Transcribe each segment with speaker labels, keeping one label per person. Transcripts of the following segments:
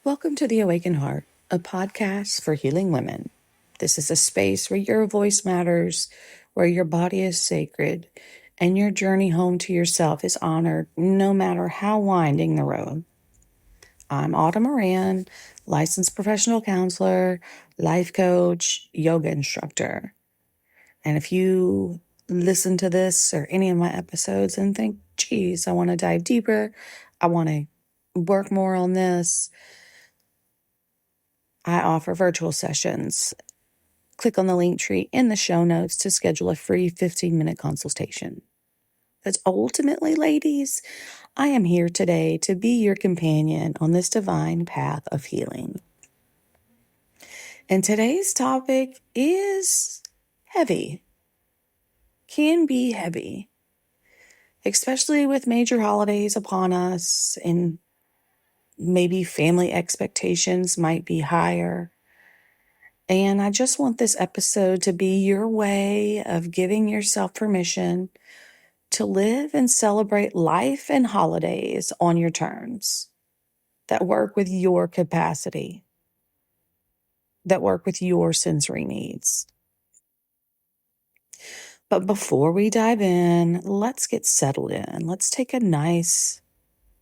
Speaker 1: Welcome to The Awakened Heart, a podcast for healing women. This is a space where your voice matters, where your body is sacred, and your journey home to yourself is honored no matter how winding the road. I'm Autumn Moran, licensed professional counselor, life coach, yoga instructor. And if you listen to this or any of my episodes and think, geez, I want to dive deeper, I want to work more on this, I offer virtual sessions. Click on the link tree in the show notes to schedule a free 15-minute consultation. Because ultimately, ladies, I am here today to be your companion on this divine path of healing. And today's topic is heavy. Can be heavy, especially with major holidays upon us, and maybe family expectations might be higher. And I just want this episode to be your way of giving yourself permission to live and celebrate life and holidays on your terms that work with your capacity, that work with your sensory needs. But before we dive in, let's get settled in. Let's take a nice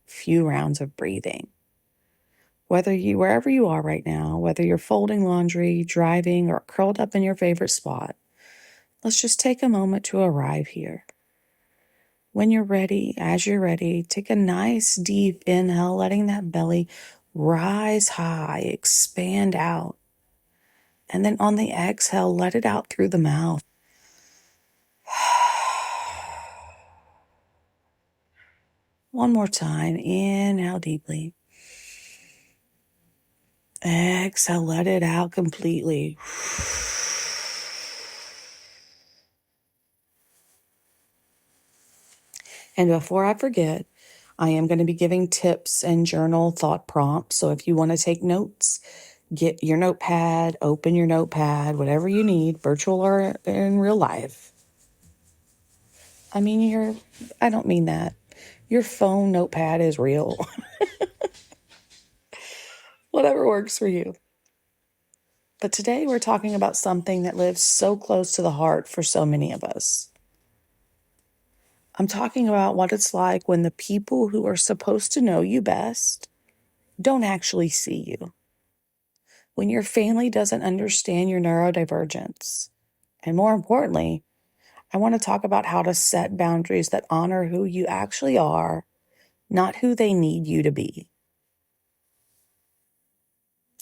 Speaker 1: few rounds of breathing. Wherever you are right now, whether you're folding laundry, driving, or curled up in your favorite spot, let's just take a moment to arrive here. When you're ready, as you're ready, take a nice deep inhale, letting that belly rise high, expand out. And then on the exhale, let it out through the mouth. One more time, inhale deeply. Exhale, let it out completely. And before I forget, I am going to be giving tips and journal thought prompts. So if you want to take notes, get your notepad, open your notepad, whatever you need, virtual or in real life. I don't mean that. Your phone notepad is real. Whatever works for you. But today we're talking about something that lives so close to the heart for so many of us. I'm talking about what it's like when the people who are supposed to know you best don't actually see you. When your family doesn't understand your neurodivergence. And more importantly, I want to talk about how to set boundaries that honor who you actually are, not who they need you to be.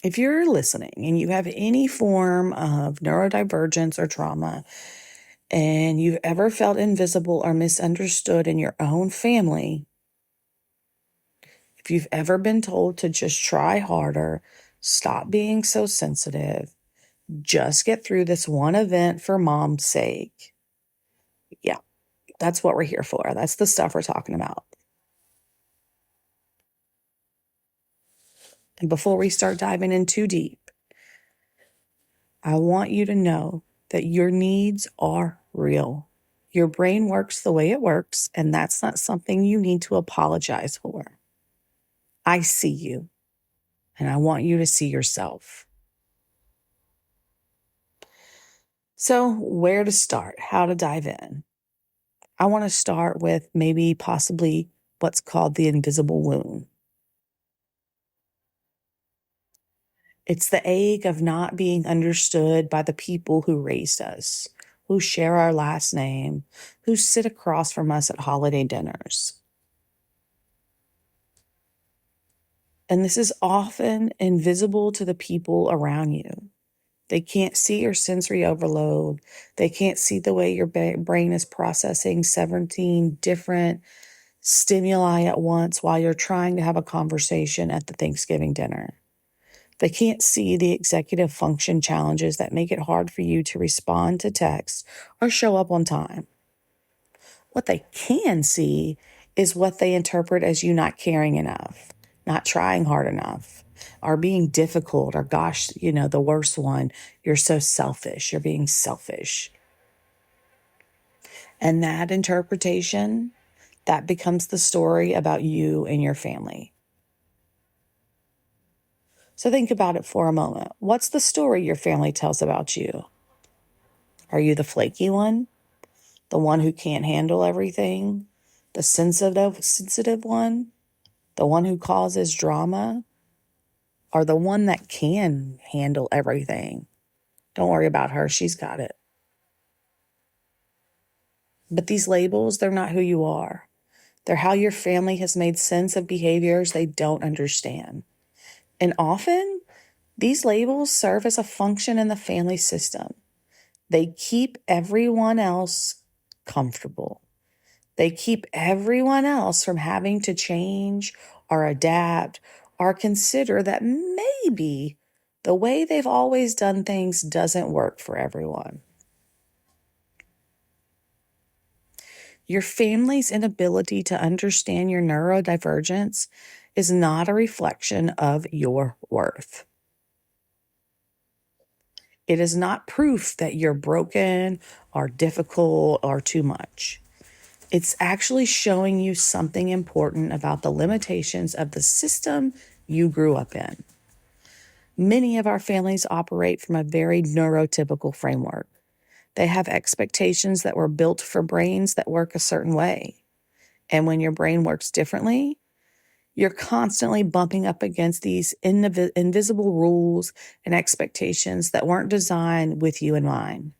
Speaker 1: If you're listening and you have any form of neurodivergence or trauma, and you've ever felt invisible or misunderstood in your own family, if you've ever been told to just try harder, stop being so sensitive, just get through this one event for mom's sake, yeah, that's what we're here for. That's the stuff we're talking about. And before we start diving in too deep, I want you to know that your needs are real. Your brain works the way it works, and that's not something you need to apologize for. I see you, and I want you to see yourself. So, where to start? How to dive in? I want to start with maybe possibly what's called the invisible wound. It's the ache of not being understood by the people who raised us, who share our last name, who sit across from us at holiday dinners. And this is often invisible to the people around you. They can't see your sensory overload. They can't see the way your brain is processing 17 different stimuli at once while you're trying to have a conversation at the Thanksgiving dinner. They can't see the executive function challenges that make it hard for you to respond to text or show up on time. What they can see is what they interpret as you not caring enough, not trying hard enough, or being difficult, or gosh, the worst one, you're so selfish, you're being selfish. And that interpretation, that becomes the story about you and your family. So think about it for a moment. What's the story your family tells about you? Are you the flaky one? The one who can't handle everything? The sensitive one? The one who causes drama? Or the one that can handle everything? Don't worry about her. She's got it. But these labels, they're not who you are. They're how your family has made sense of behaviors they don't understand. And often, these labels serve as a function in the family system. They keep everyone else comfortable. They keep everyone else from having to change or adapt or consider that maybe the way they've always done things doesn't work for everyone. Your family's inability to understand your neurodivergence is not a reflection of your worth. It is not proof that you're broken or difficult or too much. It's actually showing you something important about the limitations of the system you grew up in. Many of our families operate from a very neurotypical framework. They have expectations that were built for brains that work a certain way. And when your brain works differently, you're constantly bumping up against these invisible rules and expectations that weren't designed with you in mind.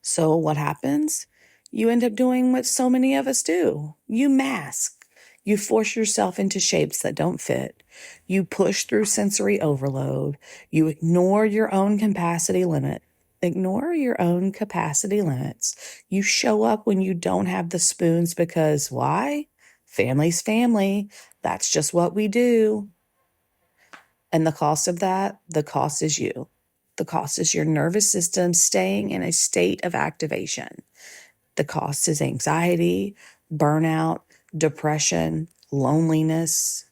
Speaker 1: So what happens? You end up doing what so many of us do. You mask. You force yourself into shapes that don't fit. You push through sensory overload. You ignore your own capacity limit. Ignore your own capacity limits. You show up when you don't have the spoons because why? Family's family. That's just what we do. And the cost of that, the cost is you. The cost is your nervous system staying in a state of activation. The cost is anxiety, burnout, depression, loneliness,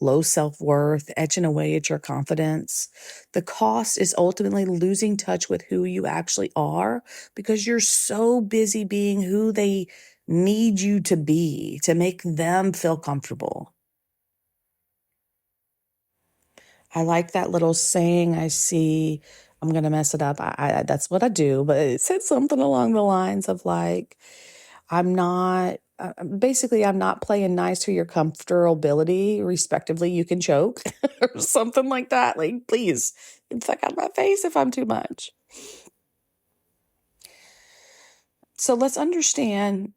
Speaker 1: low self-worth, etching away at your confidence. The cost is ultimately losing touch with who you actually are because you're so busy being who they need you to be to make them feel comfortable. I like that little saying I see. I'm going to mess it up. That's what I do, but it said something along the lines of like, I'm not playing nice to your comfortability, respectively, you can choke or something like that. Like, please, it's like out of my face if I'm too much. So let's understand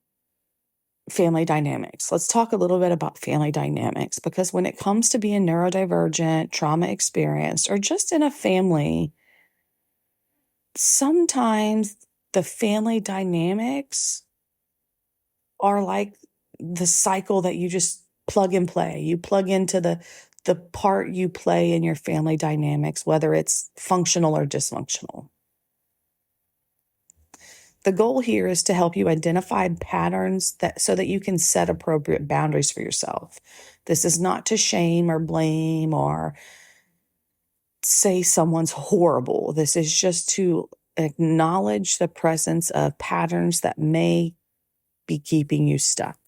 Speaker 1: family dynamics. Let's talk a little bit about family dynamics because when it comes to being neurodivergent, trauma experienced, or just in a family, sometimes the family dynamics are like the cycle that you just plug and play. You plug into the part you play in your family dynamics, whether it's functional or dysfunctional. The goal here is to help you identify patterns so that you can set appropriate boundaries for yourself. This is not to shame or blame or say someone's horrible. This is just to acknowledge the presence of patterns that may be keeping you stuck.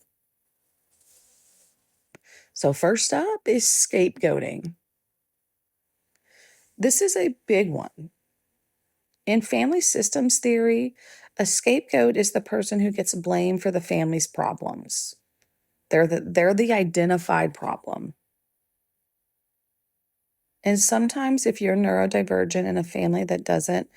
Speaker 1: So first up is scapegoating. This is a big one. In family systems theory, a scapegoat is the person who gets blamed for the family's problems. They're the identified problem. And sometimes if you're neurodivergent in a family that doesn't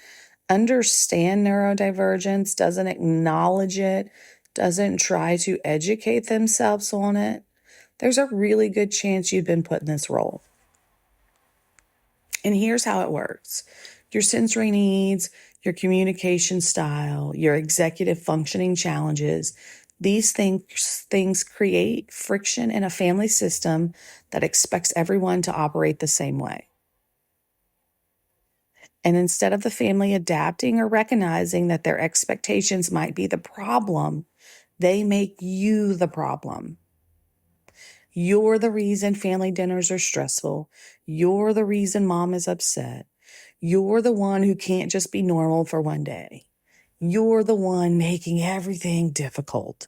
Speaker 1: understand neurodivergence, doesn't acknowledge it, doesn't try to educate themselves on it, there's a really good chance you've been put in this role. And here's how it works. Your sensory needs, your communication style, your executive functioning challenges, these things create friction in a family system that expects everyone to operate the same way. And instead of the family adapting or recognizing that their expectations might be the problem, they make you the problem. You're the reason family dinners are stressful. You're the reason mom is upset. You're the one who can't just be normal for one day. You're the one making everything difficult.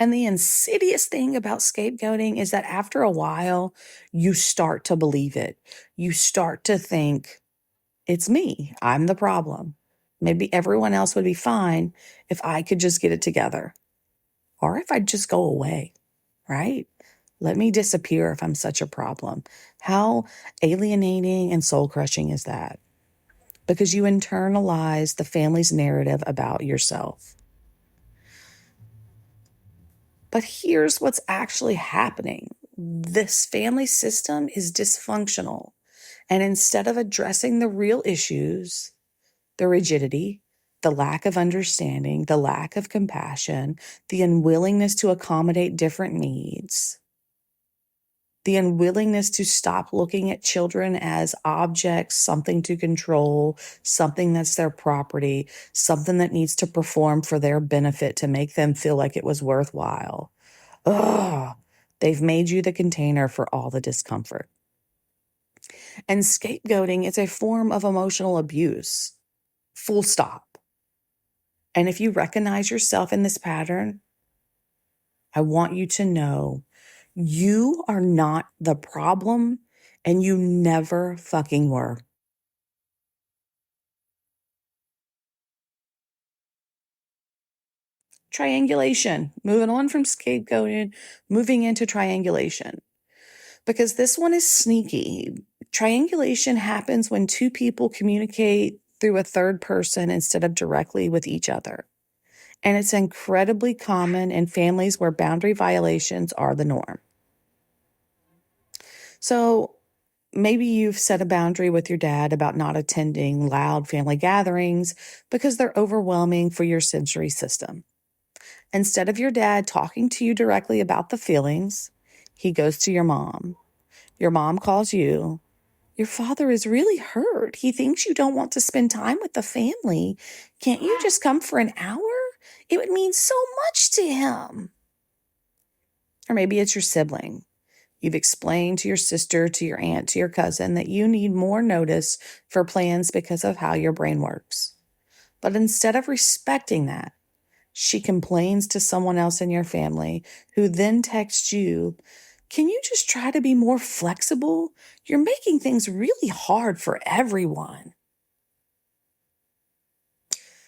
Speaker 1: And the insidious thing about scapegoating is that after a while, you start to believe it. You start to think, it's me. I'm the problem. Maybe everyone else would be fine if I could just get it together, or if I'd just go away, right? Let me disappear if I'm such a problem. How alienating and soul crushing is that? Because you internalize the family's narrative about yourself. But here's what's actually happening. This family system is dysfunctional. And instead of addressing the real issues, the rigidity, the lack of understanding, the lack of compassion, the unwillingness to accommodate different needs, the unwillingness to stop looking at children as objects, something to control, something that's their property, something that needs to perform for their benefit to make them feel like it was worthwhile. Ugh, they've made you the container for all the discomfort. And scapegoating is a form of emotional abuse, full stop. And if you recognize yourself in this pattern, I want you to know you are not the problem, and you never fucking were. Triangulation. Moving on from scapegoating, moving into triangulation. Because this one is sneaky. Triangulation happens when two people communicate through a third person instead of directly with each other. And it's incredibly common in families where boundary violations are the norm. So maybe you've set a boundary with your dad about not attending loud family gatherings because they're overwhelming for your sensory system. Instead of your dad talking to you directly about the feelings, he goes to your mom. Your mom calls you. Your father is really hurt. He thinks you don't want to spend time with the family. Can't you just come for an hour? It would mean so much to him. Or maybe it's your sibling. You've explained to your sister, to your aunt, to your cousin that you need more notice for plans because of how your brain works. But instead of respecting that, she complains to someone else in your family who then texts you, "Can you just try to be more flexible? You're making things really hard for everyone."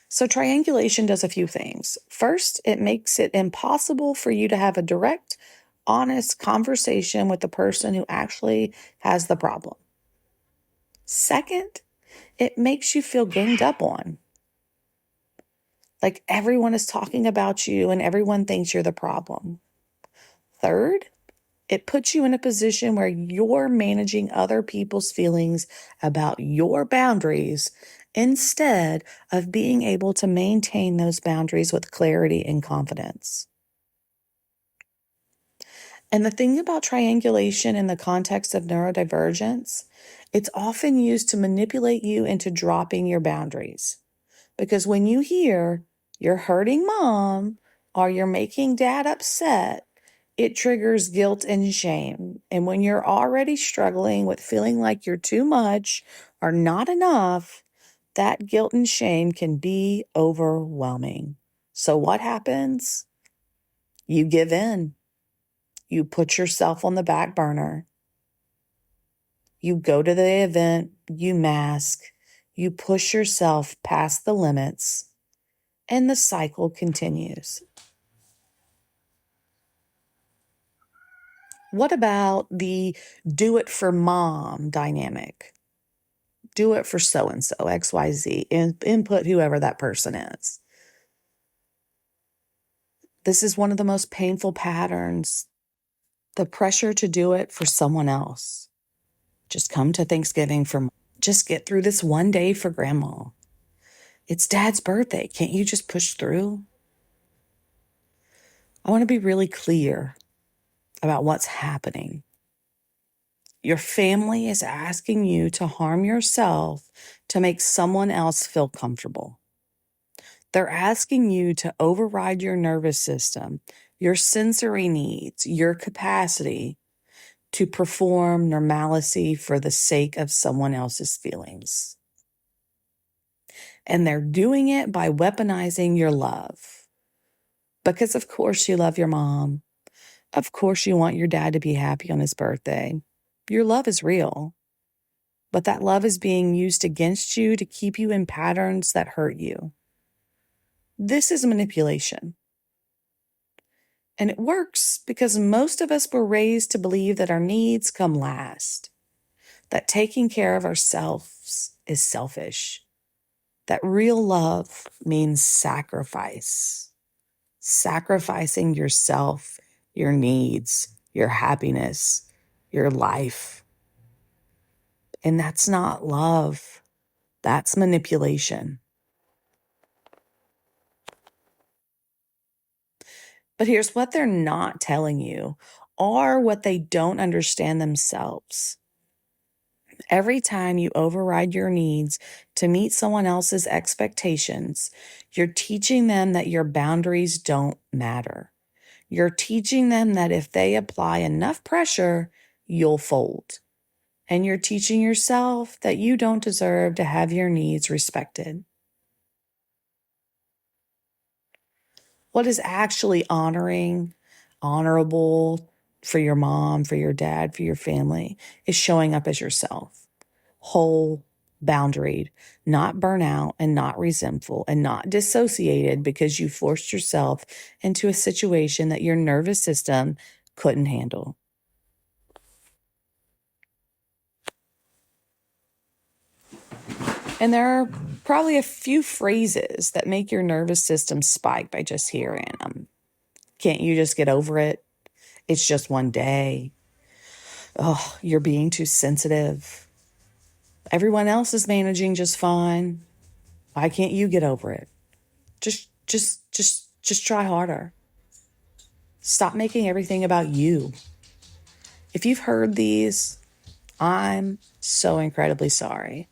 Speaker 1: So triangulation does a few things. First, it makes it impossible for you to have a direct, honest conversation with the person who actually has the problem. Second, it makes you feel ganged up on. Like everyone is talking about you and everyone thinks you're the problem. Third, it puts you in a position where you're managing other people's feelings about your boundaries instead of being able to maintain those boundaries with clarity and confidence. And the thing about triangulation in the context of neurodivergence, it's often used to manipulate you into dropping your boundaries. Because when you hear you're hurting mom or you're making dad upset, it triggers guilt and shame. And when you're already struggling with feeling like you're too much or not enough, that guilt and shame can be overwhelming. So what happens? You give in. You put yourself on the back burner. You go to the event, you mask, you push yourself past the limits, and the cycle continues. What about the do it for mom dynamic? Do it for so-and-so, XYZ, and input whoever that person is. This is one of the most painful patterns, the pressure to do it for someone else. Just come to Thanksgiving for, just get through this one day for grandma. It's dad's birthday. Can't you just push through? I want to be really clear about what's happening. Your family is asking you to harm yourself to make someone else feel comfortable. They're asking you to override your nervous system, your sensory needs, your capacity to perform normalcy for the sake of someone else's feelings. And they're doing it by weaponizing your love, Because of course you love your mom. Of course you want your dad to be happy on his birthday. Your love is real. But that love is being used against you to keep you in patterns that hurt you. This is manipulation. And it works because most of us were raised to believe that our needs come last, that taking care of ourselves is selfish, that real love means sacrifice, sacrificing yourself, your needs, your happiness, your life. And that's not love. That's manipulation. But here's what they're not telling you, or what they don't understand themselves. Every time you override your needs to meet someone else's expectations, you're teaching them that your boundaries don't matter. You're teaching them that if they apply enough pressure, you'll fold. And you're teaching yourself that you don't deserve to have your needs respected. What is actually honorable for your mom, for your dad, for your family, is showing up as yourself, whole, boundaried, not burnout and not resentful and not dissociated because you forced yourself into a situation that your nervous system couldn't handle. And there are probably a few phrases that make your nervous system spike by just hearing them. Can't you just get over it? It's just one day. Oh, you're being too sensitive. Everyone else is managing just fine. Why can't you get over it? Just try harder. Stop making everything about you. If you've heard these, I'm so incredibly sorry.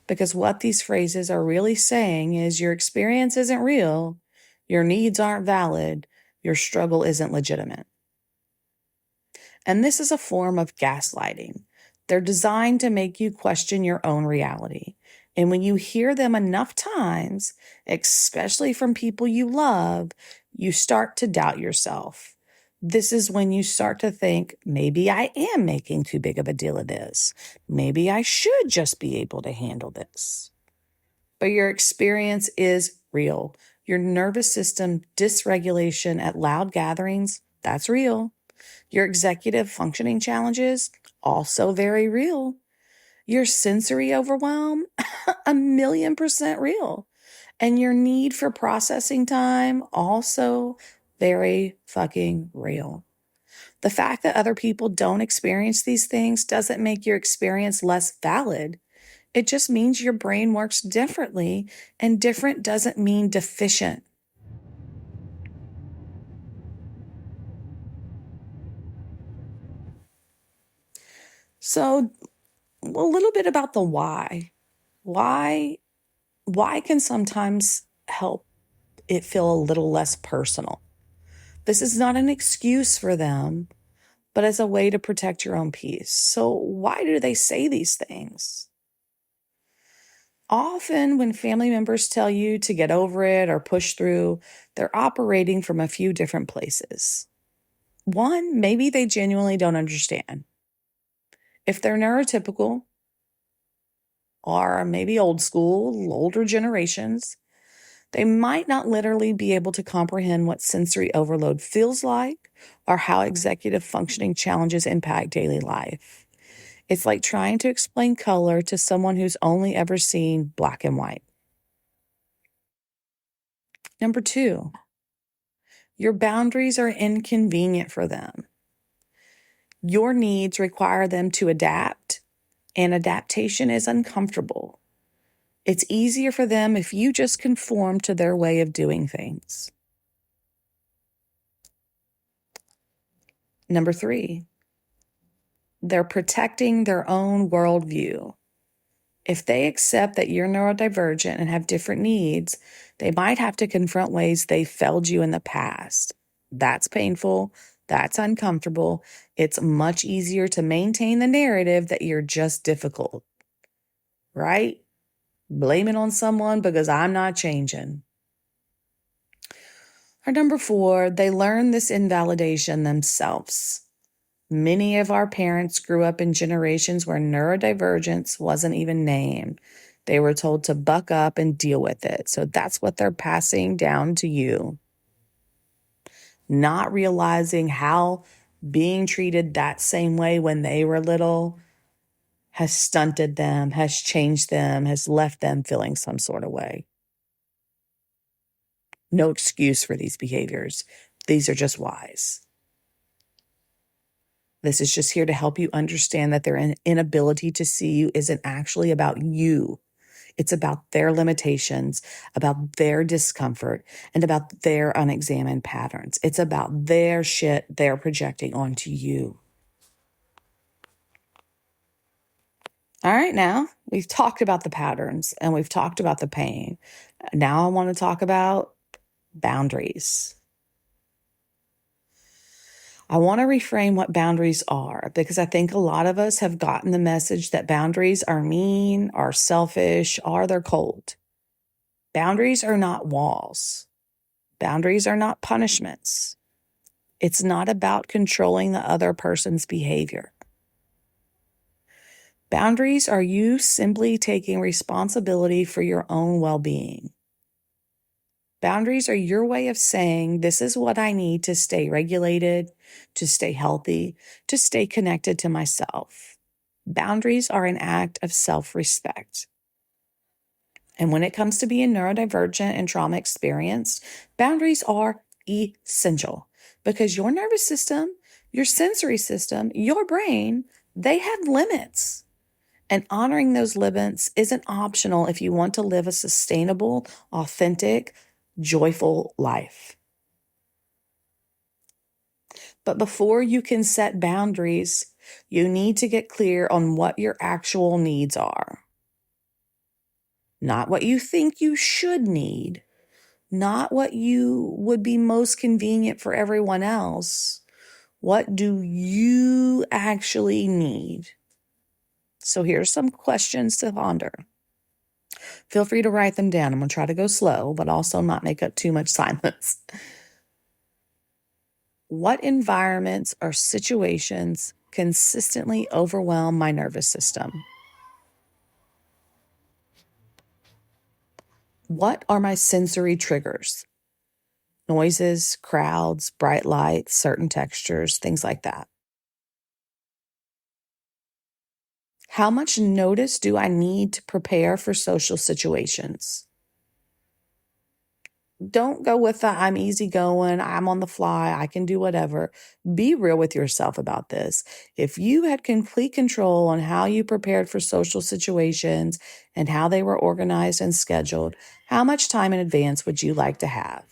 Speaker 1: Because what these phrases are really saying is your experience isn't real, your needs aren't valid, your struggle isn't legitimate. And this is a form of gaslighting. They're designed to make you question your own reality. And when you hear them enough times, especially from people you love, you start to doubt yourself. This is when you start to think, maybe I am making too big of a deal of this. Maybe I should just be able to handle this. But your experience is real. Your nervous system dysregulation at loud gatherings, that's real. Your executive functioning challenges, also very real. Your sensory overwhelm, 1,000,000% real. And your need for processing time, also very fucking real. The fact that other people don't experience these things doesn't make your experience less valid. It just means your brain works differently, and different doesn't mean deficient. So, a little bit about the why. Why can sometimes help it feel a little less personal. This is not an excuse for them, but as a way to protect your own peace. So why do they say these things? Often when family members tell you to get over it or push through, they're operating from a few different places. One, maybe they genuinely don't understand. If they're neurotypical or maybe old school, older generations, they might not literally be able to comprehend what sensory overload feels like or how executive functioning challenges impact daily life. It's like trying to explain color to someone who's only ever seen black and white. Number two, your boundaries are inconvenient for them. Your needs require them to adapt, and adaptation is uncomfortable. It's easier for them if you just conform to their way of doing things. Number three, they're protecting their own worldview. If they accept that you're neurodivergent and have different needs, they might have to confront ways they failed you in the past. That's painful. That's uncomfortable. It's much easier to maintain the narrative that you're just difficult, right? Blame it on someone because I'm not changing. Or number 4, they learn this invalidation themselves. Many of our parents grew up in generations where neurodivergence wasn't even named. They were told to buck up and deal with it. So that's what they're passing down to you. Not realizing how being treated that same way when they were little has stunted them, has changed them, has left them feeling some sort of way. No excuse for these behaviors. These are just whys. This is just here to help you understand that their inability to see you isn't actually about you. It's about their limitations, about their discomfort, and about their unexamined patterns. It's about their shit they're projecting onto you. All right, now we've talked about the patterns and we've talked about the pain. Now I want to talk about boundaries. I want to reframe what boundaries are because I think a lot of us have gotten the message that boundaries are mean, are selfish, or they're cold. Boundaries are not walls. Boundaries are not punishments. It's not about controlling the other person's behavior. Boundaries are you simply taking responsibility for your own well-being. Boundaries are your way of saying, this is what I need to stay regulated, to stay healthy, to stay connected to myself. Boundaries are an act of self-respect. And when it comes to being neurodivergent and trauma experienced, boundaries are essential because your nervous system, your sensory system, your brain, they have limits. And honoring those limits isn't optional if you want to live a sustainable, authentic, joyful life. But before you can set boundaries, you need to get clear on what your actual needs are. Not what you think you should need, not what you would be most convenient for everyone else. What do you actually need? So here's some questions to ponder. Feel free to write them down. I'm going to try to go slow, but also not make up too much silence. What environments or situations consistently overwhelm my nervous system? What are my sensory triggers? Noises, crowds, bright lights, certain textures, things like that. How much notice do I need to prepare for social situations? Don't go with the I'm easygoing, I'm on the fly, I can do whatever. Be real with yourself about this. If you had complete control on how you prepared for social situations and how they were organized and scheduled, how much time in advance would you like to have?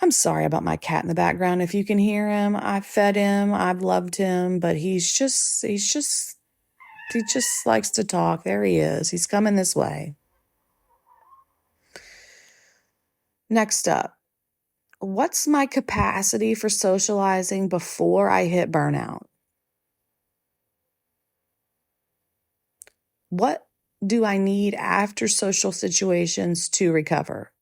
Speaker 1: I'm sorry about my cat in the background. If you can hear him, I fed him, I've loved him, but he just likes to talk. There he is. He's coming this way. Next up, what's my capacity for socializing before I hit burnout? What do I need after social situations to recover?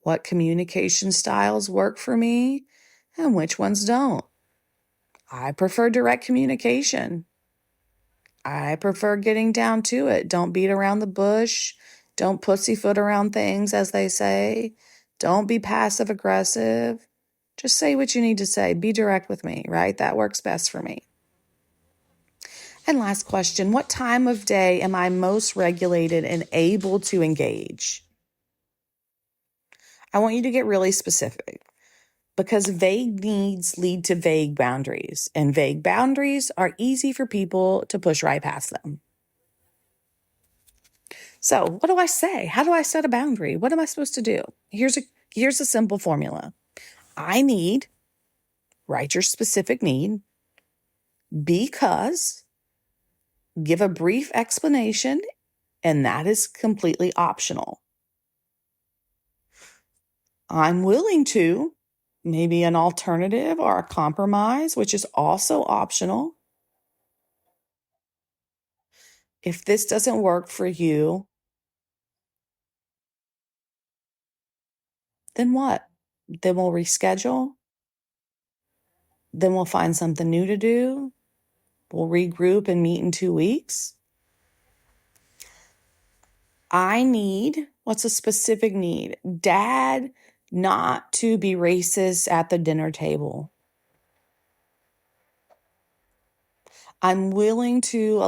Speaker 1: What communication styles work for me and which ones don't? I prefer direct communication. I prefer getting down to it. Don't beat around the bush. Don't pussyfoot around things, as they say. Don't be passive aggressive. Just say what you need to say. Be direct with me, right? That works best for me. And last question, what time of day am I most regulated and able to engage? I want you to get really specific because vague needs lead to vague boundaries, and vague boundaries are easy for people to push right past them. So what do I say? How do I set a boundary? What am I supposed to do? Here's a simple formula. I need, write your specific need, because, give a brief explanation, and that is completely optional. I'm willing to, maybe an alternative or a compromise, which is also optional. If this doesn't work for you, then what? Then we'll reschedule. Then we'll find something new to do. We'll regroup and meet in 2 weeks. I need, what's a specific need? Dad not to be racist at the dinner table. I'm willing to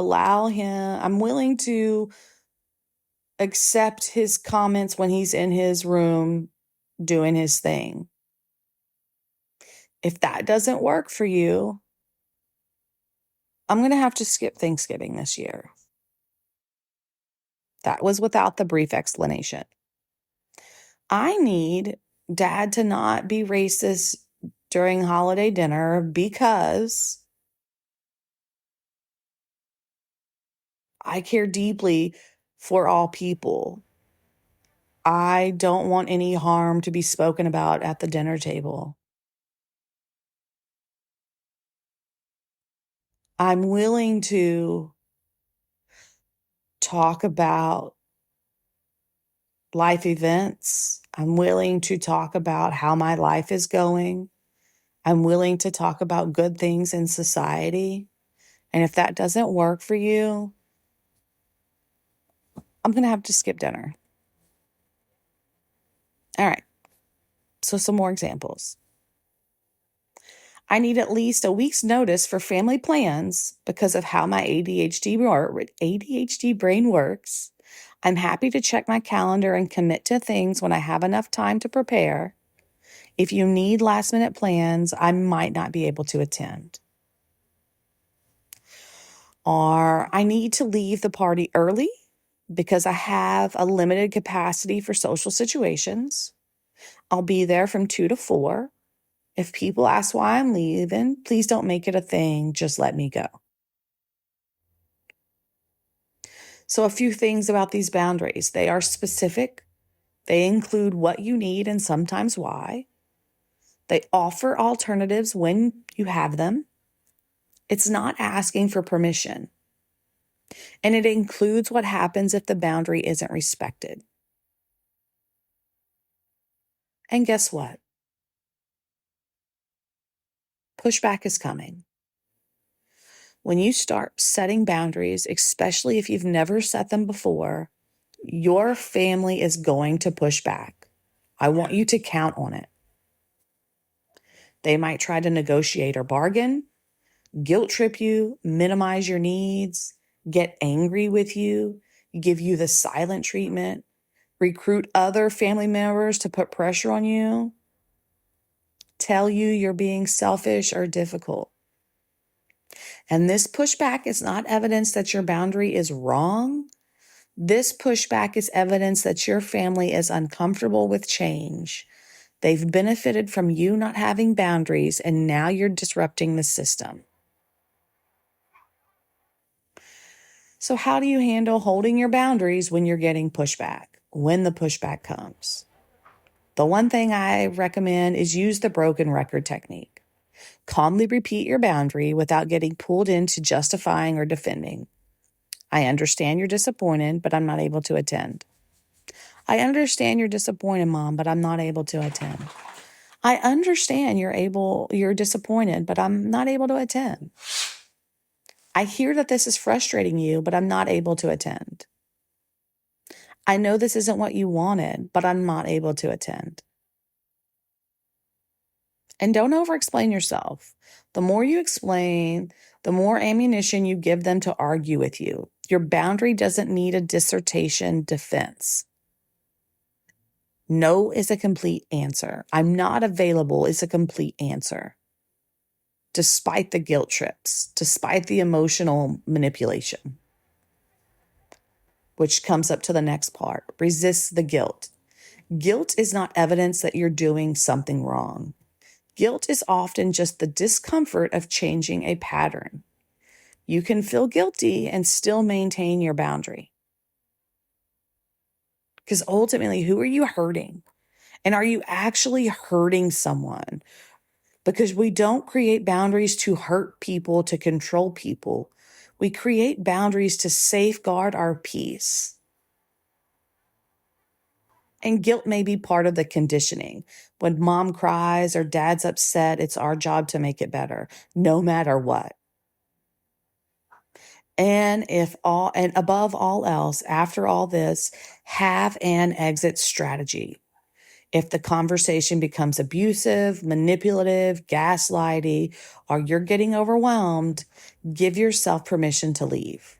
Speaker 1: accept his comments when he's in his room doing his thing. If that doesn't work for you, I'm going to have to skip Thanksgiving this year. That was without the brief explanation. I need Dad to not be racist during holiday dinner because I care deeply for all people. I don't want any harm to be spoken about at the dinner table. I'm willing to talk about life events. I'm willing to talk about how my life is going. I'm willing to talk about good things in society. And if that doesn't work for you, I'm going to have to skip dinner. All right. So some more examples. I need at least a week's notice for family plans because of how my ADHD brain works. I'm happy to check my calendar and commit to things when I have enough time to prepare. If you need last minute plans, I might not be able to attend. Or I need to leave the party early because I have a limited capacity for social situations. I'll be there from 2 to 4. If people ask why I'm leaving, please don't make it a thing. Just let me go. So a few things about these boundaries. They are specific. They include what you need and sometimes why. They offer alternatives when you have them. It's not asking for permission. And it includes what happens if the boundary isn't respected. And guess what? Pushback is coming. When you start setting boundaries, especially if you've never set them before, your family is going to push back. I want you to count on it. They might try to negotiate or bargain, guilt trip you, minimize your needs, get angry with you, give you the silent treatment, recruit other family members to put pressure on you, tell you you're being selfish or difficult. And this pushback is not evidence that your boundary is wrong. This pushback is evidence that your family is uncomfortable with change. They've benefited from you not having boundaries, and now you're disrupting the system. So how do you handle holding your boundaries when you're getting pushback, when the pushback comes? The one thing I recommend is use the broken record technique. Calmly repeat your boundary without getting pulled into justifying or defending. I understand you're disappointed, but I'm not able to attend. I understand you're disappointed, Mom, but I'm not able to attend. I understand you're disappointed, but I'm not able to attend. I hear that this is frustrating you, but I'm not able to attend. I know this isn't what you wanted, but I'm not able to attend. And don't overexplain yourself. The more you explain, the more ammunition you give them to argue with you. Your boundary doesn't need a dissertation defense. No is a complete answer. I'm not available is a complete answer. Despite the guilt trips, despite the emotional manipulation, which comes up to the next part. Resist the guilt. Guilt is not evidence that you're doing something wrong. Guilt is often just the discomfort of changing a pattern. You can feel guilty and still maintain your boundary. Because ultimately, who are you hurting? And are you actually hurting someone? Because we don't create boundaries to hurt people, to control people. We create boundaries to safeguard our peace. And guilt may be part of the conditioning. When mom cries or dad's upset, it's our job to make it better, no matter what. And above all else, after all this, have an exit strategy. If the conversation becomes abusive, manipulative, gaslighty, or you're getting overwhelmed, give yourself permission to leave.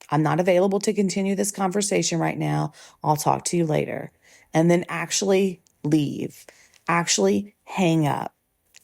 Speaker 1: I'm not available to continue this conversation right now. I'll talk to you later. And then actually leave. Actually hang up.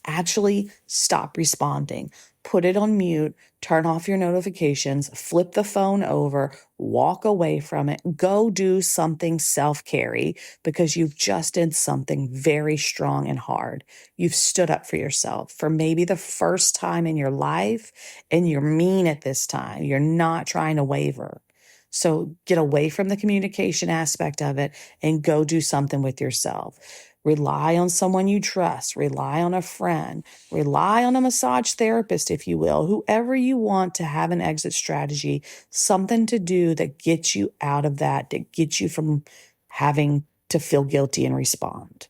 Speaker 1: Actually stop responding. Put it on mute. Turn off your notifications. Flip the phone over. Walk away from it. Go do something self-care because you've just did something very strong and hard. You've stood up for yourself for maybe the first time in your life, and you're mean at this time. You're not trying to waver. So get away from the communication aspect of it and go do something with yourself. Rely on someone you trust. Rely on a friend. Rely on a massage therapist, if you will, whoever you want to have an exit strategy, something to do that gets you out of that gets you from having to feel guilty and respond.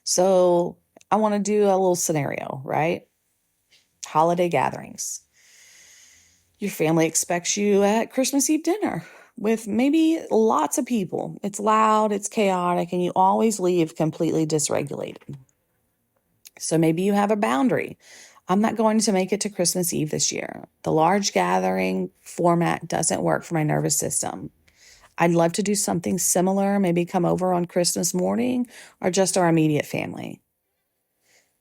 Speaker 1: So I want to do a little scenario, right? Holiday gatherings. Your family expects you at Christmas Eve dinner with maybe lots of people. It's loud, it's chaotic, and you always leave completely dysregulated. So maybe you have a boundary. I'm not going to make it to Christmas Eve this year. The large gathering format doesn't work for my nervous system. I'd love to do something similar, maybe come over on Christmas morning or just our immediate family.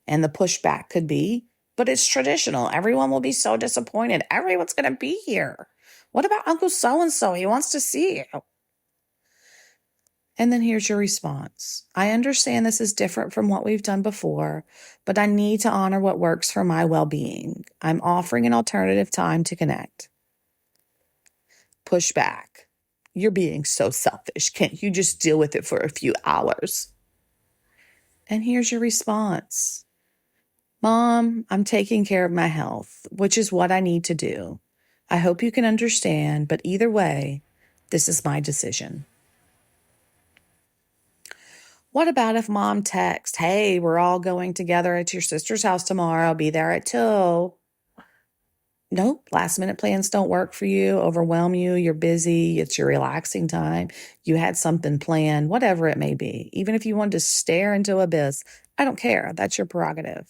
Speaker 1: And the pushback could be, but it's traditional. Everyone will be so disappointed. Everyone's going to be here. What about Uncle So-and-so? He wants to see you. And then here's your response. I understand this is different from what we've done before, but I need to honor what works for my well-being. I'm offering an alternative time to connect. Pushback. You're being so selfish. Can't you just deal with it for a few hours? And here's your response. Mom, I'm taking care of my health, which is what I need to do. I hope you can understand, but either way, this is my decision. What about if mom texts, hey, we're all going together at your sister's house tomorrow. I'll be there at 2. Nope, last minute plans don't work for you, overwhelm you, you're busy, it's your relaxing time, you had something planned, whatever it may be. Even if you wanted to stare into abyss, I don't care, that's your prerogative.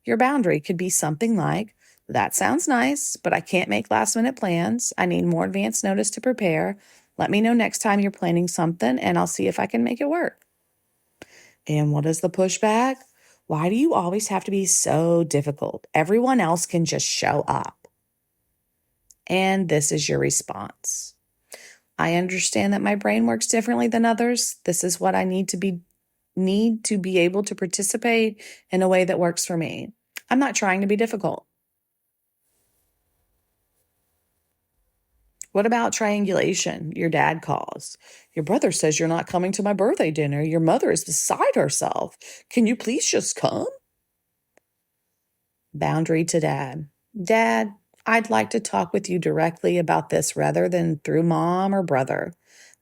Speaker 1: Your boundary could be something like, that sounds nice, but I can't make last minute plans. I need more advance notice to prepare. Let me know next time you're planning something and I'll see if I can make it work. And what is the pushback? Why do you always have to be so difficult? Everyone else can just show up. And this is your response. I understand that my brain works differently than others. This is what I need to be able to participate in a way that works for me. I'm not trying to be difficult. What about triangulation? Your dad calls. Your brother says you're not coming to my birthday dinner. Your mother is beside herself. Can you please just come? Boundary to dad. Dad, I'd like to talk with you directly about this rather than through mom or brother.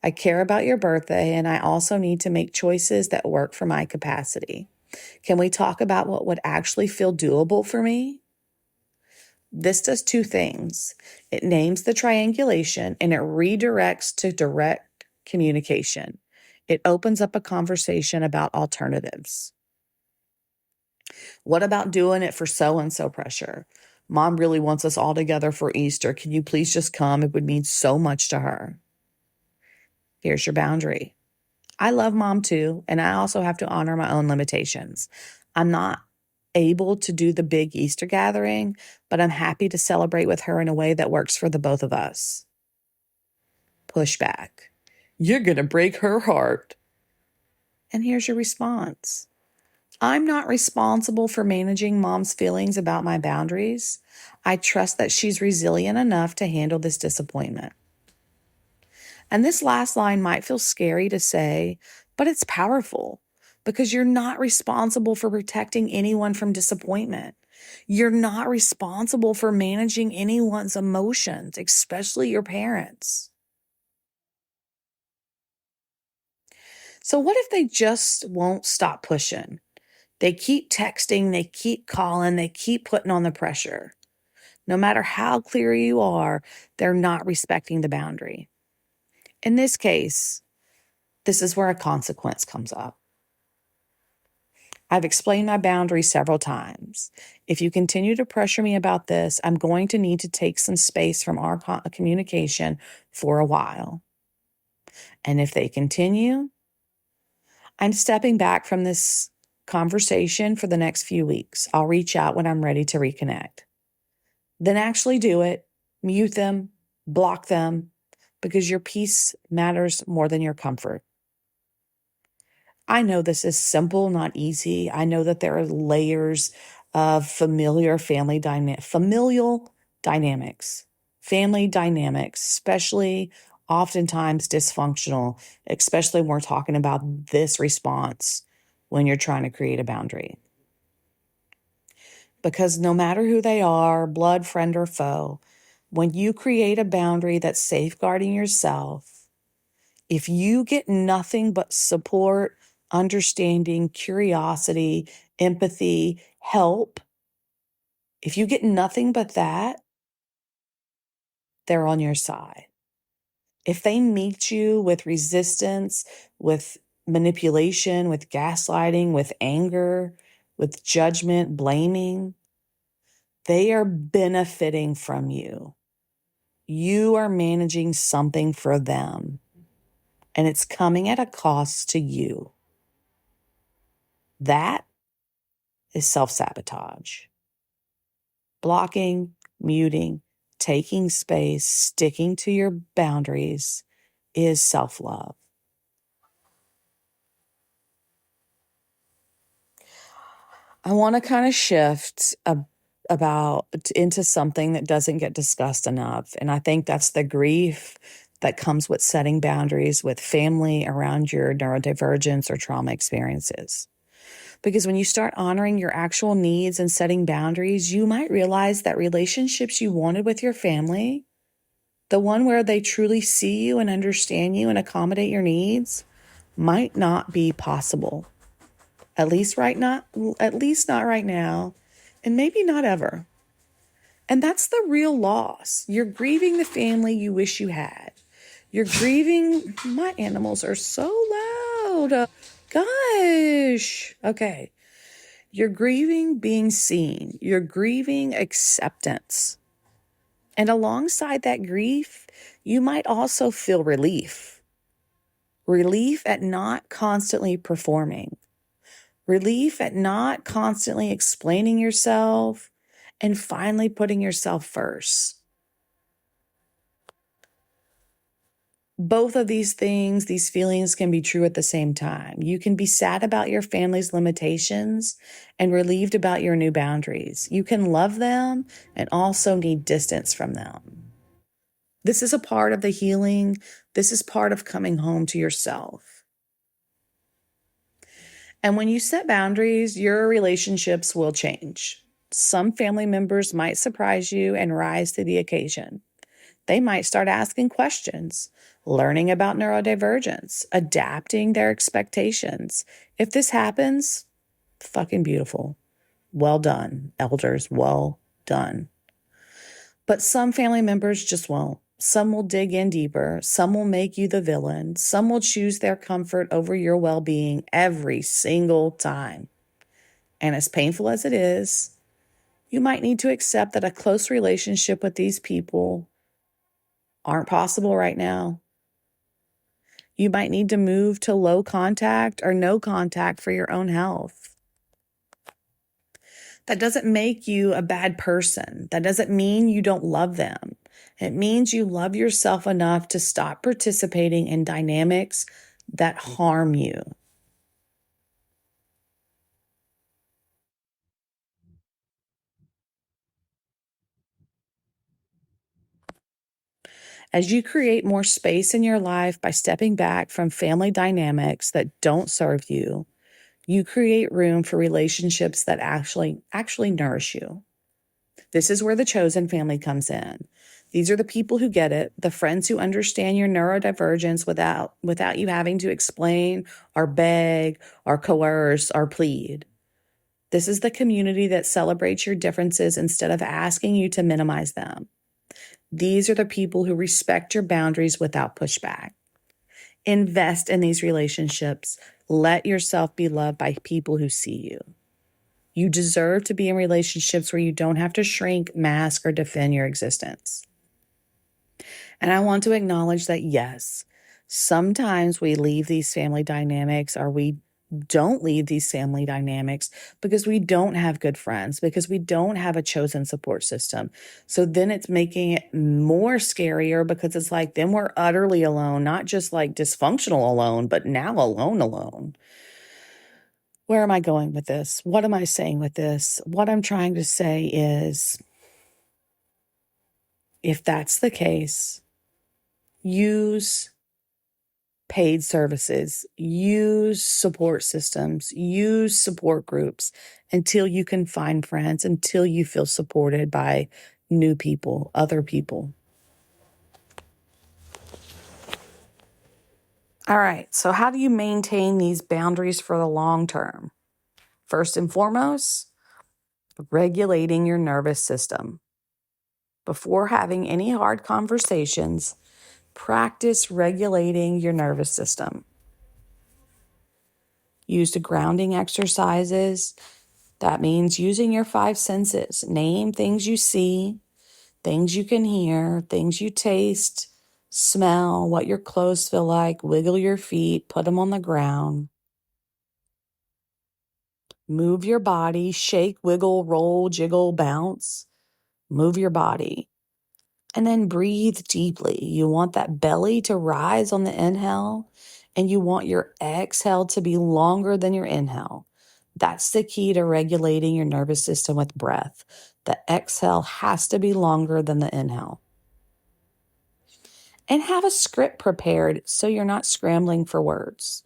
Speaker 1: I care about your birthday, and I also need to make choices that work for my capacity. Can we talk about what would actually feel doable for me? This does 2 things. It names the triangulation and it redirects to direct communication. It opens up a conversation about alternatives. What about doing it for so-and-so pressure? Mom really wants us all together for Easter. Can you please just come? It would mean so much to her. Here's your boundary. I love mom too, and I also have to honor my own limitations. I'm not able to do the big Easter gathering, but I'm happy to celebrate with her in a way that works for the both of us. Pushback. You're going to break her heart. And here's your response. I'm not responsible for managing mom's feelings about my boundaries. I trust that she's resilient enough to handle this disappointment. And this last line might feel scary to say, but it's powerful because you're not responsible for protecting anyone from disappointment. You're not responsible for managing anyone's emotions, especially your parents. So, what if they just won't stop pushing? They keep texting, they keep calling, they keep putting on the pressure. No matter how clear you are, they're not respecting the boundary. In this case, this is where a consequence comes up. I've explained my boundaries several times. If you continue to pressure me about this, I'm going to need to take some space from our communication for a while. And if they continue, I'm stepping back from this conversation for the next few weeks. I'll reach out when I'm ready to reconnect. Then actually do it, mute them, block them, because your peace matters more than your comfort. I know this is simple, not easy. I know that there are layers of familial dynamics, family dynamics, especially oftentimes dysfunctional, especially when we're talking about this response when you're trying to create a boundary. Because no matter who they are, blood, friend, or foe, when you create a boundary that's safeguarding yourself, if you get nothing but support, understanding, curiosity, empathy, help, if you get nothing but that, they're on your side. If they meet you with resistance, with manipulation, with gaslighting, with anger, with judgment, blaming, they are benefiting from you. You are managing something for them, and it's coming at a cost to you. That is self-sabotage. Blocking, muting, taking space, sticking to your boundaries is self-love. I want to kind of shift about into something that doesn't get discussed enough. And I think that's the grief that comes with setting boundaries with family around your neurodivergence or trauma experiences. Because when you start honoring your actual needs and setting boundaries, you might realize that relationships you wanted with your family, the one where they truly see you and understand you and accommodate your needs, might not be possible. At least not right now, and maybe not ever. And that's the real loss. You're grieving the family you wish you had. You're grieving, my animals are so loud. Gosh. Okay. You're grieving being seen. You're grieving acceptance. And alongside that grief, you might also feel relief. Relief at not constantly performing. Relief at not constantly explaining yourself and finally putting yourself first. Both of these things, these feelings can be true at the same time. You can be sad about your family's limitations and relieved about your new boundaries. You can love them and also need distance from them. This is a part of the healing. This is part of coming home to yourself. And when you set boundaries, your relationships will change. Some family members might surprise you and rise to the occasion. They might start asking questions, learning about neurodivergence, adapting their expectations. If this happens, fucking beautiful. Well done, elders, well done. But some family members just won't. Some will dig in deeper. Some will make you the villain. Some will choose their comfort over your well-being every single time. And as painful as it is, you might need to accept that a close relationship with these people aren't possible right now. You might need to move to low contact or no contact for your own health. That doesn't make you a bad person. That doesn't mean you don't love them. It means you love yourself enough to stop participating in dynamics that harm you. As you create more space in your life by stepping back from family dynamics that don't serve you, You create room for relationships that actually nourish you. This is where the chosen family comes in. These are the people who get it, the friends who understand your neurodivergence without you having to explain or beg or coerce or plead. This is the community that celebrates your differences instead of asking you to minimize them. These are the people who respect your boundaries without pushback. Invest in these relationships. Let yourself be loved by people who see you. You deserve to be in relationships where you don't have to shrink, mask, or defend your existence. And I want to acknowledge that, yes, sometimes we leave these family dynamics or we don't leave these family dynamics because we don't have good friends, because we don't have a chosen support system. So then it's making it more scarier because it's like, then we're utterly alone, not just like dysfunctional alone, but now alone. Where am I going with this? What am I saying with this? What I'm trying to say is, if that's the case, use paid services, use support systems, use support groups until you can find friends, until you feel supported by new people, other people. All right, so how do you maintain these boundaries for the long term? First and foremost, regulating your nervous system. Before having any hard conversations, practice regulating your nervous system. Use the grounding exercises. That means using your 5 senses. Name things you see, things you can hear, things you taste, smell, what your clothes feel like, wiggle your feet, put them on the ground. Move your body, shake, wiggle, roll, jiggle, bounce. Move your body. And then breathe deeply. You want that belly to rise on the inhale, and you want your exhale to be longer than your inhale. That's the key to regulating your nervous system with breath. The exhale has to be longer than the inhale. And have a script prepared so you're not scrambling for words.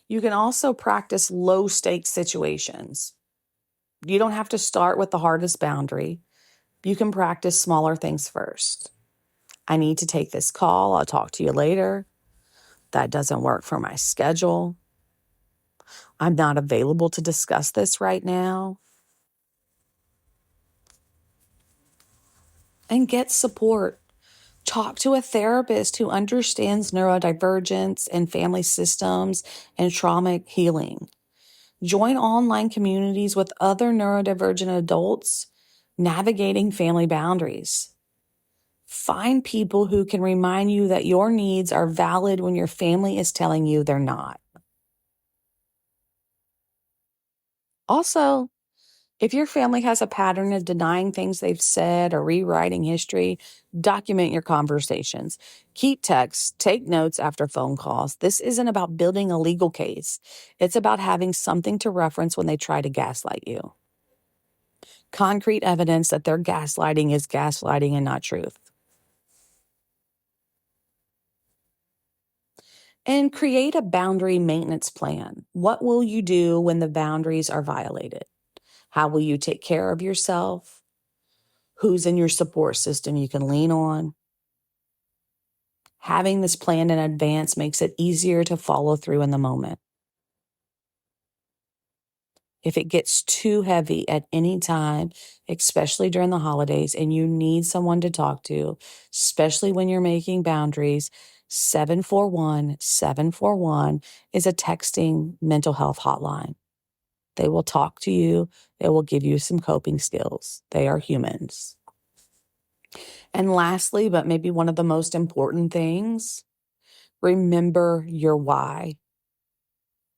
Speaker 1: You can also practice low stakes situations. You don't have to start with the hardest boundary. You can practice smaller things first. I need to take this call. I'll talk to you later. That doesn't work for my schedule. I'm not available to discuss this right now. And get support. Talk to a therapist who understands neurodivergence and family systems and trauma healing. Join online communities with other neurodivergent adults navigating family boundaries. Find people who can remind you that your needs are valid when your family is telling you they're not. Also, if your family has a pattern of denying things they've said or rewriting history, document your conversations. Keep texts, take notes after phone calls. This isn't about building a legal case. It's about having something to reference when they try to gaslight you. Concrete evidence that their gaslighting is gaslighting and not truth. And create a boundary maintenance plan. What will you do when the boundaries are violated? How will you take care of yourself? Who's in your support system you can lean on? Having this plan in advance makes it easier to follow through in the moment. If it gets too heavy at any time, especially during the holidays, and you need someone to talk to, especially when you're making boundaries, 741-741 is a texting mental health hotline. They will talk to you. They will give you some coping skills. They are humans. And lastly, but maybe one of the most important things, remember your why.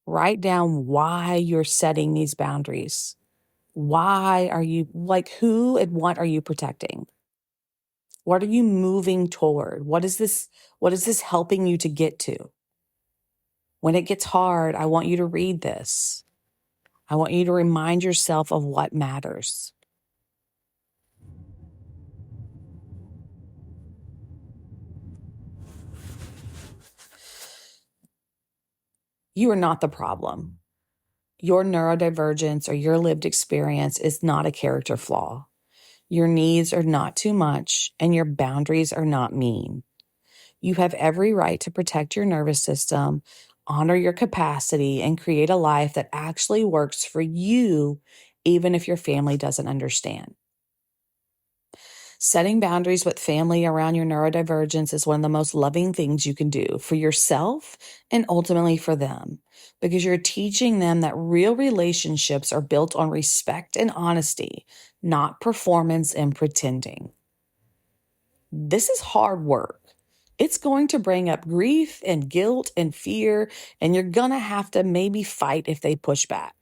Speaker 1: Write down why you're setting these boundaries. Why are you, like, who and what are you protecting? What are you moving toward? What is this helping you to get to? When it gets hard, I want you to read this. I want you to remind yourself of what matters. You are not the problem. Your neurodivergence or your lived experience is not a character flaw. Your needs are not too much, and your boundaries are not mean. You have every right to protect your nervous system, honor your capacity, and create a life that actually works for you, even if your family doesn't understand. Setting boundaries with family around your neurodivergence is one of the most loving things you can do for yourself and ultimately for them, because you're teaching them that real relationships are built on respect and honesty, not performance and pretending. This is hard work. It's going to bring up grief and guilt and fear, and you're going to have to maybe fight if they push back.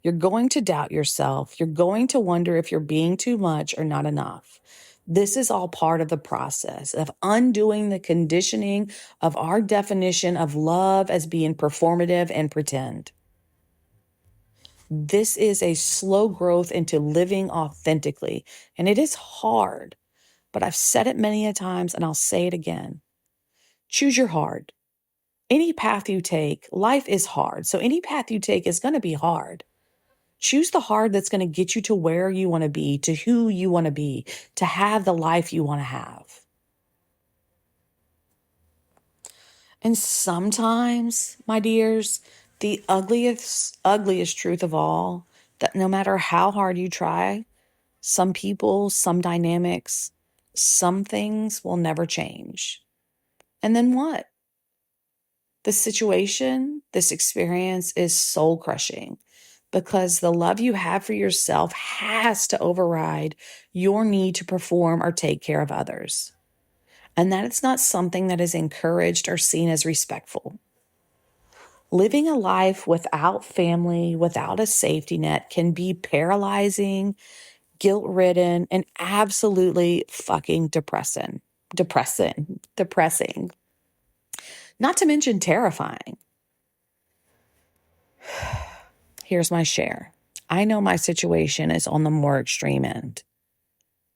Speaker 1: You're going to doubt yourself. You're going to wonder if you're being too much or not enough. This is all part of the process of undoing the conditioning of our definition of love as being performative and pretend. This is a slow growth into living authentically, and it is hard, but I've said it many a times and I'll say it again. Choose your hard. Any path you take, life is hard. So any path you take is going to be hard. Choose the hard that's going to get you to where you want to be, to who you want to be, to have the life you want to have. And sometimes, my dears, the ugliest truth of all, that no matter how hard you try, some people, some dynamics, some things will never change. And then what? The situation, this experience is soul crushing, because the love you have for yourself has to override your need to perform or take care of others. And that it's not something that is encouraged or seen as respectful. Living a life without family, without a safety net, can be paralyzing, guilt-ridden, and absolutely fucking depressing. Not to mention terrifying. Here's my share. I know my situation is on the more extreme end.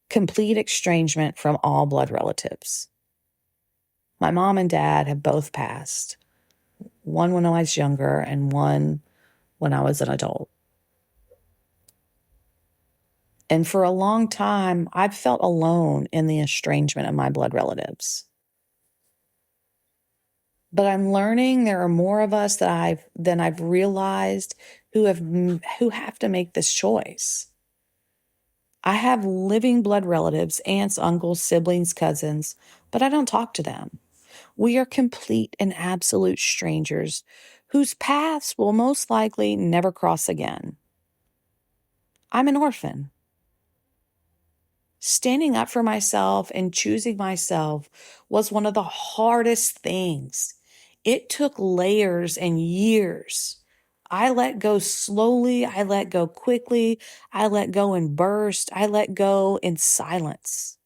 Speaker 1: Complete estrangement from all blood relatives. My mom and dad have both passed. One when I was younger and one when I was an adult. And for a long time, I've felt alone in the estrangement of my blood relatives. But I'm learning there are more of us than I've realized who have to make this choice. I have living blood relatives, aunts, uncles, siblings, cousins, but I don't talk to them. We are complete and absolute strangers whose paths will most likely never cross again. I'm an orphan. Standing up for myself and choosing myself was one of the hardest things. It took layers and years. I let go slowly. I let go quickly. I let go in bursts. I let go in silence.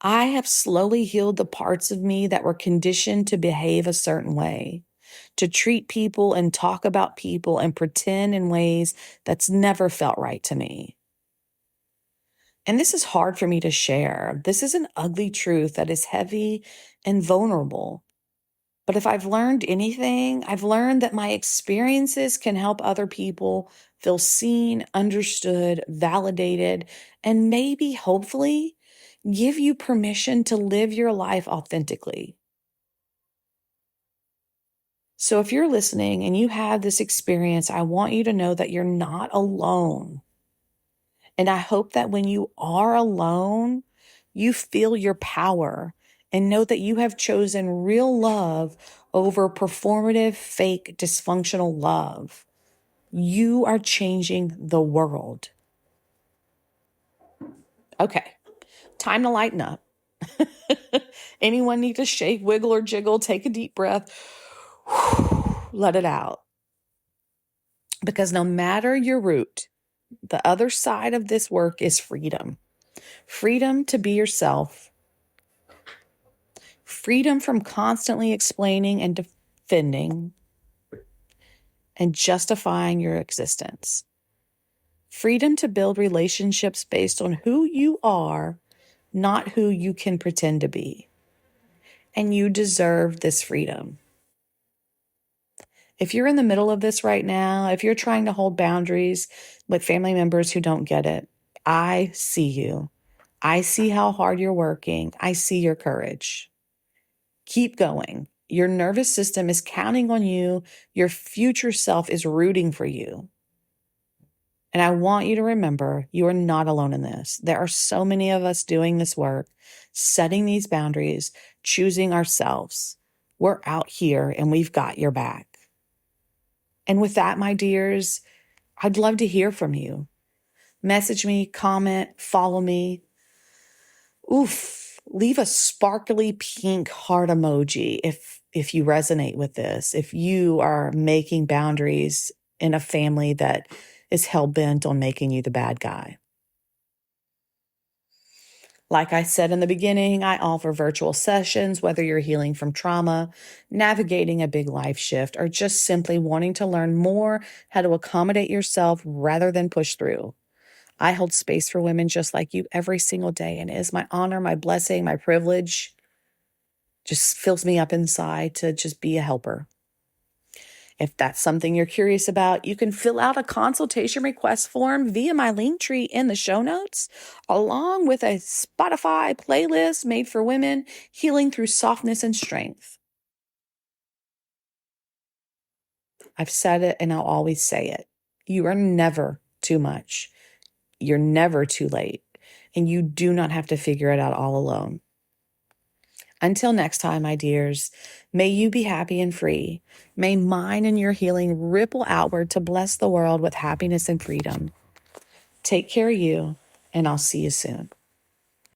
Speaker 1: I have slowly healed the parts of me that were conditioned to behave a certain way, to treat people and talk about people and pretend in ways that's never felt right to me. And this is hard for me to share. This is an ugly truth that is heavy and vulnerable. But if I've learned anything, I've learned that my experiences can help other people feel seen, understood, validated, and maybe, hopefully, give you permission to live your life authentically. So if you're listening and you have this experience, I want you to know that you're not alone. And I hope that when you are alone, you feel your power and know that you have chosen real love over performative, fake, dysfunctional love. You are changing the world. Okay, time to lighten up. Anyone need to shake, wiggle, or jiggle? Take a deep breath. Let it out. Because no matter your route, the other side of this work is freedom. Freedom to be yourself. Freedom from constantly explaining and defending and justifying your existence. Freedom to build relationships based on who you are, not who you can pretend to be. And you deserve this freedom. If you're in the middle of this right now, if you're trying to hold boundaries with family members who don't get it, I see you. I see how hard you're working. I see your courage. Keep going. Your nervous system is counting on you. Your future self is rooting for you. And I want you to remember you are not alone in this. There are so many of us doing this work, setting these boundaries, choosing ourselves. We're out here and we've got your back. And with that, my dears, I'd love to hear from you. Message me, comment, follow me. Oof, leave a sparkly pink heart emoji if you resonate with this, if you are making boundaries in a family that is hell-bent on making you the bad guy. Like I said in the beginning, I offer virtual sessions, whether you're healing from trauma, navigating a big life shift, or just simply wanting to learn more how to accommodate yourself rather than push through. I hold space for women just like you every single day, and it is my honor, my blessing, my privilege. Just fills me up inside to just be a helper. If that's something you're curious about, you can fill out a consultation request form via my link tree in the show notes, along with a Spotify playlist made for women healing through softness and strength. I've said it and I'll always say it. You are never too much. You're never too late. And you do not have to figure it out all alone. Until next time, my dears, may you be happy and free. May mine and your healing ripple outward to bless the world with happiness and freedom. Take care of you, and I'll see you soon.